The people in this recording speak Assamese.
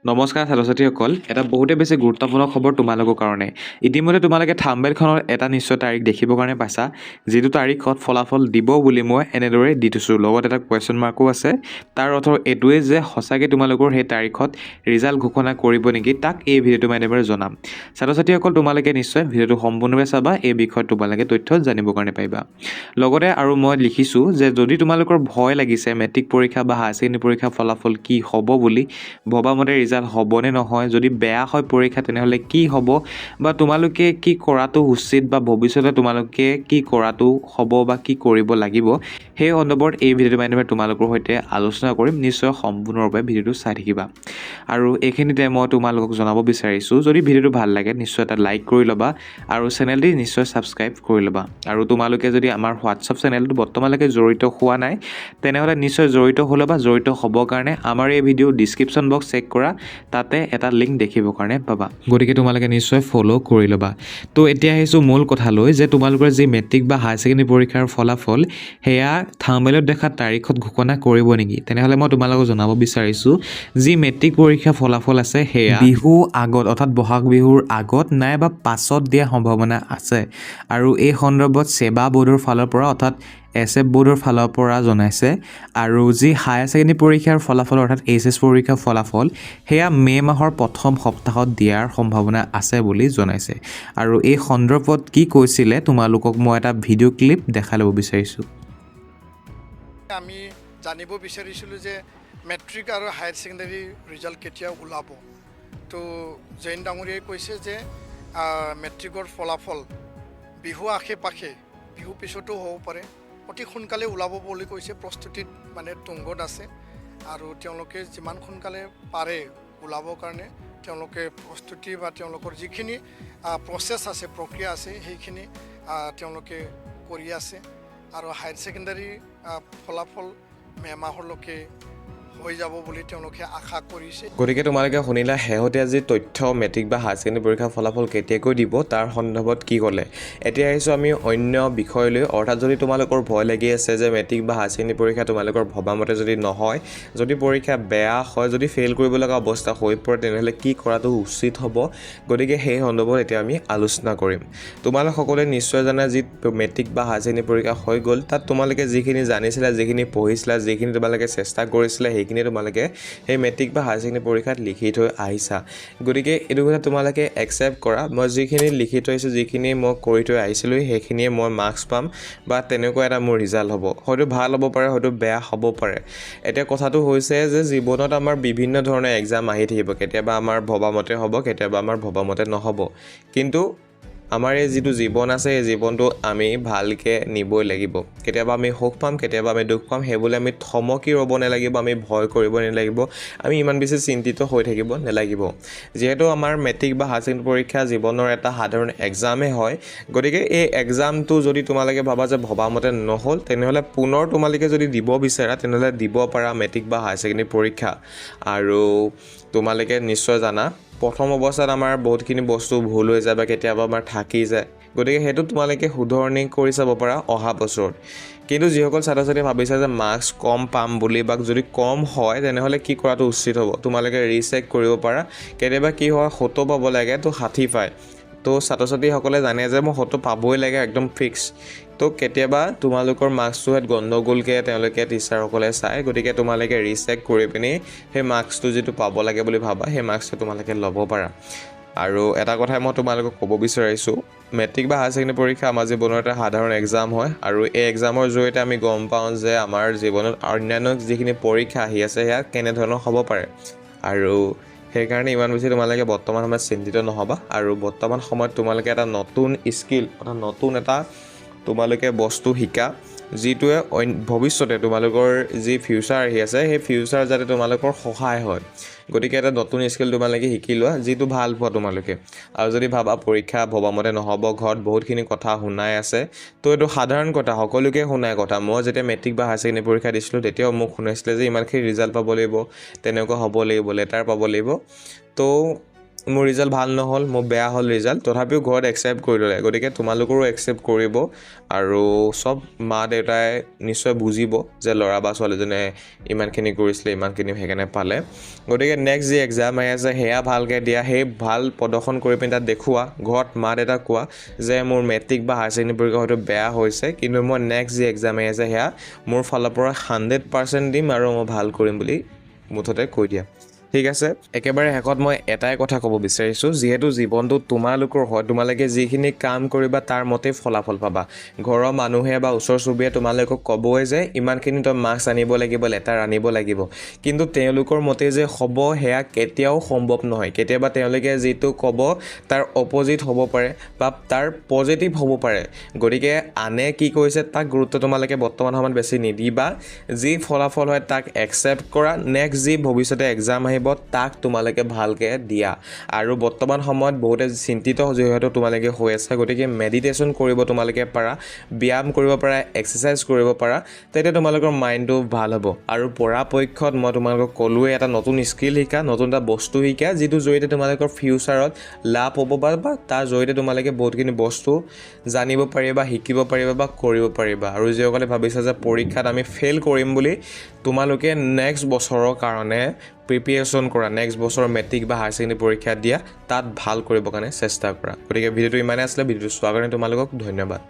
নমস্কাৰ ছাত্ৰ ছাত্ৰীসকল, এটা বহুতে বেছি গুৰুত্বপূৰ্ণ খবৰ তোমালোকৰ কাৰণে। ইতিমধ্যে তোমালোকে থাম্বনেইলখনত এটা নিশ্চয় তাৰিখ দেখিবৰ কাৰণে পাইছা, যিটো তাৰিখত ফলাফল দিব বুলি মই এনেদৰে দি থৈছোঁ। লগত এটা কুৱেশ্যন মাৰ্কো আছে। তাৰ অৰ্থ এইটোৱে যে সঁচাকৈ তোমালোকৰ সেই তাৰিখত ৰিজাল্ট ঘোষণা কৰিব নেকি, তাক এই ভিডিঅ'টো মাধ্যমেৰে জনাম। ছাত্ৰ ছাত্ৰীসকল, তোমালোকে নিশ্চয় ভিডিঅ'টো সম্পূৰ্ণভাৱে চাবা, এই বিষয়ত তোমালোকে তথ্য জানিবৰ কাৰণে পাৰিবা। লগতে আৰু মই লিখিছোঁ যে যদি তোমালোকৰ ভয় লাগিছে মেট্ৰিক পৰীক্ষা বা হায়াৰ ছেকেণ্ডেৰী পৰীক্ষাৰ ফলাফল কি হ'ব বুলি, ভবামতে ৰিজাল্ট হ'বনে নহয়, যদি বেয়া হয় পৰীক্ষা তেনেহ'লে কি হ'ব, বা তোমালোকে কি কৰাটো উচিত বা ভৱিষ্যতে তোমালোকে কি কৰাটো হ'ব বা কি কৰিব লাগিব, সেই সন্দৰ্ভত এই ভিডিঅ'টোৰ মাধ্যমেৰে তোমালোকৰ সৈতে আলোচনা কৰিম। নিশ্চয় সম্পূৰ্ণৰূপে ভিডিঅ'টো চাই থাকিবা। আৰু এইখিনিতে মই তোমালোকক জনাব বিচাৰিছোঁ, যদি ভিডিঅ'টো ভাল লাগে নিশ্চয় এটা লাইক কৰি ল'বা আৰু চেনেলটি নিশ্চয় ছাবস্ক্ৰাইব কৰি ল'বা। আৰু তোমালোকে যদি আমাৰ হোৱাটছআপ চেনেলটো বৰ্তমানলৈকে জড়িত হোৱা নাই, তেনেহ'লে নিশ্চয় জড়িত হৈ ল'বা। জড়িত হ'বৰ কাৰণে আমাৰ এই ভিডিঅ' ডিছক্ৰিপশ্যন বক্স চেক কৰা, তাতে এটা লিংক দেখিবৰ কাৰণে পাবা। গতিকে তোমালোকে নিশ্চয় ফ'ল' কৰি ল'বা। তো এতিয়া আহিছোঁ মূল কথালৈ, যে তোমালোকৰ যি মেট্ৰিক বা হায়াৰ ছেকেণ্ডেৰী পৰীক্ষাৰ ফলাফল সেয়া থাম্বনেইলত দেখা তাৰিখত ঘোষণা কৰিব নেকি? তেনেহ'লে মই তোমালোকক জনাব বিচাৰিছোঁ, যি মেট্ৰিক পৰীক্ষাৰ ফলাফল আছে সেয়া বিহু আগত, অৰ্থাৎ বহাগ বিহুৰ আগত নাইবা পাছত দিয়াৰ সম্ভাৱনা আছে। আৰু এই সন্দৰ্ভত ছেবা বোৰ্ডৰ ফালৰ পৰা, অৰ্থাৎ SF বোৰ্ডৰ ফালৰ পৰা জনাইছে। আৰু যি হায়াৰ ছেকেণ্ডেৰী পৰীক্ষাৰ ফলাফল, অৰ্থাৎ HS পৰীক্ষাৰ ফলাফল, সেয়া মে' মাহৰ প্ৰথম সপ্তাহত দিয়াৰ সম্ভাৱনা আছে বুলি জনাইছে। আৰু এই সন্দৰ্ভত কি কৈছিলে তোমালোকক মই এটা ভিডিঅ' ক্লিপ দেখাই ল'ব বিচাৰিছোঁ। আমি জানিব বিচাৰিছিলোঁ যে মেট্ৰিক আৰু হায়াৰ ছেকেণ্ডেৰী ৰিজাল্ট কেতিয়া ওলাব। তো জৈন ডাঙৰীয়াই কৈছে যে মেট্ৰিকৰ ফলাফল বিহু আশে পাশে, বিহু পিছতো হ'ব পাৰে, অতি সোনকালে ওলাব বুলি কৈছে। প্ৰস্তুতিত মানে তুংগত আছে আৰু তেওঁলোকে যিমান সোনকালে পাৰে ওলাবৰ কাৰণে তেওঁলোকে প্ৰস্তুতি বা তেওঁলোকৰ যিখিনি প্ৰচেছ আছে, প্ৰক্ৰিয়া আছে, সেইখিনি তেওঁলোকে কৰি আছে। আৰু হায়াৰ ছেকেণ্ডাৰী ফলাফল মে' মাহলৈকে হৈ যাব বুলি তেওঁলোকে আশা কৰিছে। গতিকে তোমালোকে শুনিলা শেহতীয়া যি তথ্য মেট্ৰিক বা হায়াৰ ছেকেণ্ডেৰী পৰীক্ষাৰ ফলাফল কেতিয়াকৈ দিব তাৰ সন্দৰ্ভত কি ক'লে। এতিয়া আহিছোঁ আমি অন্য বিষয়লৈ, অৰ্থাৎ যদি তোমালোকৰ ভয় লাগি আছে যে মেট্ৰিক বা হায়াৰ ছেকেণ্ডেৰী পৰীক্ষা তোমালোকৰ ভবামতে যদি নহয়, যদি পৰীক্ষা বেয়া হয়, যদি ফেইল কৰিব লগা অৱস্থা হৈ পৰে, তেনেহ'লে কি কৰাটো উচিত হ'ব, গতিকে সেই সন্দৰ্ভত এতিয়া আমি আলোচনা কৰিম। তোমালোক সকলোৱে নিশ্চয় জানা, যি মেট্ৰিক বা হায়াৰ ছেকেণ্ডেৰী পৰীক্ষা হৈ গ'ল, তাত তোমালোকে যিখিনি জানিছিলা, যিখিনি পঢ়িছিলা, যিখিনি তোমালোকে চেষ্টা কৰিছিলা, সেইখিনি তোমালোকে সেই মেট্ৰিক বা হায়াৰ ছেকেণ্ডেৰী পৰীক্ষাত লিখি থৈ আহিছা। গতিকে এইটো কথা তোমালোকে একচেপ্ট কৰা, মই যিখিনি লিখি থৈ আহিছোঁ, যিখিনি মই কৰি থৈ আহিছিলোঁ, সেইখিনিয়ে মই মাৰ্কছ পাম বা তেনেকুৱা এটা মোৰ ৰিজাল্ট হ'ব। হয়তো ভাল হ'ব পাৰে, হয়তো বেয়া হ'ব পাৰে। এতিয়া কথাটো হৈছে যে জীৱনত আমাৰ বিভিন্ন ধৰণৰ এক্সাম আহি থাকিব। কেতিয়াবা আমাৰ ভবামতে হ'ব, কেতিয়াবা আমাৰ ভবামতে নহ'ব। কিন্তু আমাৰ এই যিটো জীৱন আছে, এই জীৱনটো আমি ভালকৈ নিবই লাগিব। কেতিয়াবা আমি সুখ পাম, কেতিয়াবা আমি দুখ পাম। সেইবুলি আমি থমকি ৰ'ব নালাগিব, আমি ভয় কৰিব নালাগিব, আমি ইমান বেছি চিন্তিত হৈ থাকিব নালাগিব। যিহেতু আমাৰ মেট্ৰিক বা হায়াৰ ছেকেণ্ডেৰী পৰীক্ষা জীৱনৰ এটা সাধাৰণ এক্সামেই হয়, গতিকে এই এক্সামটো যদি তোমালোকে ভাবা যে ভবামতে নহ'ল, তেনেহ'লে পুনৰ তোমালোকে যদি দিব বিচাৰা, তেনেহ'লে দিব পাৰা মেট্ৰিক বা হায়াৰ ছেকেণ্ডেৰী পৰীক্ষা। আৰু তোমালোকে নিশ্চয় জানা, প্ৰথম অৱস্থাত আমাৰ বহুতখিনি বস্তু ভুল হৈ যায় বা কেতিয়াবা আমাৰ থাকি যায়। গতিকে সেইটো তোমালোকে শুধৰণি কৰি চাব পাৰা অহা বছৰত। কিন্তু যিসকল ছাত্ৰ ছাত্ৰীয়ে ভাবিছে যে মাৰ্কছ কম পাম বুলি, বা যদি কম হয় তেনেহ'লে কি কৰাটো উচিত হ'ব, তোমালোকে ৰিচেক কৰিব পাৰা। কেতিয়াবা কি হয়, 70 পাব লাগে, তো 60 পায়। তো ছাত্ৰ ছাত্ৰীসকলে জানে যে মই 70 পাবই লাগে, একদম ফিক্স। তো কেতিয়াবা তোমালোকৰ মাৰ্কছটো গণ্ডগোলকৈ তেওঁলোকে টিচাৰসকলে চায়। গতিকে তোমালোকে ৰিচেক কৰি পিনি সেই মাৰ্কছটো যিটো পাব লাগে বুলি ভাবা, সেই মাৰ্কছটো তোমালোকে ল'ব পাৰা। আৰু এটা কথাই মই তোমালোকক ক'ব বিচাৰিছোঁ, মেট্ৰিক বা হায়াৰ ছেকেণ্ডেৰী পৰীক্ষা আমাৰ জীৱনৰ এটা সাধাৰণ এক্সাম হয়। আৰু এই এক্সামৰ জৰিয়তে আমি গম পাওঁ যে আমাৰ জীৱনত অন্যান্য যিখিনি পৰীক্ষা আহি আছে সেয়া কেনেধৰণৰ হ'ব পাৰে। আৰু সেইকাৰণে ইমান বেছি তোমালোকে বৰ্তমান সময়ত চিন্তিত নহ'বা। আৰু বৰ্তমান সময়ত তোমালোকে এটা নতুন স্কিল, অৰ্থাৎ নতুন এটা তোমালোকে বস্তু শিকা, যিটোৱে ভৱিষ্যতে তোমালোকৰ যি ফিউচাৰ আহি আছে, সেই ফিউচাৰ যাতে তোমালোকৰ সহায় হয়। গতিকে এটা নতুন স্কিল তোমালোকে শিকি লোৱা, যিটো ভাল পোৱা তোমালোকে। আৰু যদি ভাবা পৰীক্ষা ভবামতে নহ'ব, ঘৰত বহুতখিনি কথা শুনাই আছে, তো এইটো সাধাৰণ কথা, সকলোকে শুনাই কথা। মই যেতিয়া মেট্ৰিক বা হায়াৰ ছেকেণ্ডেৰী পৰীক্ষা দিছিলোঁ, তেতিয়াও মোক শুনাইছিলে যে ইমানখিনি ৰিজাল্ট পাব লাগিব, তেনেকুৱা হ'ব লাগিব, লেটাৰ পাব লাগিব। তো মোৰ ৰিজাল্ট ভাল নহ'ল, মোৰ বেয়া হ'ল ৰিজাল্ট, তথাপিও ঘৰত একচেপ্ট কৰি ল'লে। গতিকে তোমালোকৰো একচেপ্ট কৰিব আৰু চব মা দেউতাই নিশ্চয় বুজিব যে ল'ৰা বা ছোৱালীজনে ইমানখিনি কৰিছিলে, ইমানখিনি সেইকাৰণে পালে। গতিকে নেক্সট যি এক্সাম আহি আছে সেয়া ভালকৈ দিয়া, সেই ভাল প্ৰদৰ্শন কৰি পিনি তাত দেখুওৱা, ঘৰত মা দেউতাক কোৱা যে মোৰ মেট্ৰিক বা হায়াৰ ছেকেণ্ডেৰী পৰীক্ষা হয়তো বেয়া হৈছে, কিন্তু মই নেক্সট যি এক্সাম আহি আছে সেয়া মোৰ ফালৰ পৰা 100% দিম আৰু মই ভাল কৰিম বুলি মুঠতে কৈ দিয়া। ঠিক আছে, একেবাৰে শেষত মই এটাই কথা ক'ব বিচাৰিছোঁ, যিহেতু জীৱনটো তোমালোকৰ হয়, তোমালোকে যিখিনি কাম কৰিবা তাৰ মতেই ফলাফল পাবা। ঘৰৰ মানুহে বা ওচৰ চুবুৰীয়াই তোমালোকক ক'বই যে ইমানখিনি তই মাৰ্কছ আনিব লাগিব, লেটাৰ আনিব লাগিব, কিন্তু তেওঁলোকৰ মতে যে হ'ব সেয়া কেতিয়াও সম্ভৱ নহয়। কেতিয়াবা তেওঁলোকে যিটো ক'ব তাৰ অপজিট হ'ব পাৰে বা তাৰ পজিটিভ হ'ব পাৰে। গতিকে আনে কি কৰিছে তাক গুৰুত্ব তোমালোকে বৰ্তমান সময়ত বেছি নিদিবা, যি ফলাফল হয় তাক একচেপ্ট কৰা, নেক্সট যি ভৱিষ্যতে এক্সাম আহিব তাক তোমালোকে ভালকৈ দিয়া। আৰু বৰ্তমান সময়ত বহুতে চিন্তিত যিহেতু তোমালোকে হৈ আছে, গতিকে মেডিটেশ্যন কৰিব তোমালোকে পাৰা, ব্যায়াম কৰিব পাৰা, এক্সাৰচাইজ কৰিব পাৰা, তেতিয়া তোমালোকৰ মাইণ্ডটো ভাল হ'ব। আৰু পৰাপক্ষত মই তোমালোকক ক'লোৱে এটা নতুন স্কিল শিকা, নতুন এটা বস্তু শিকা, যিটো জৰিয়তে তোমালোকৰ ফিউচাৰত লাভ হ'ব বা তাৰ জৰিয়তে তোমালোকে বহুতখিনি বস্তু জানিব পাৰিবা, শিকিব পাৰিবা বা কৰিব পাৰিবা। আৰু যিসকলে ভাবিছা যে পৰীক্ষাত আমি ফেইল কৰিম বুলি, তোমালোকে নেক্সট বছৰৰ কাৰণে প্ৰিপিয়েশ্যন কৰা, নেক্সট বছৰৰ মেট্ৰিক বা হায়াৰ ছেকেণ্ডেৰী পৰীক্ষা দিয়া, তাত ভাল কৰিবৰ কাৰণে চেষ্টা কৰা। গতিকে ভিডিঅ'টো ইমানেই আছিলে, ভিডিঅ'টো চোৱাৰ কাৰণে তোমালোকক ধন্যবাদ।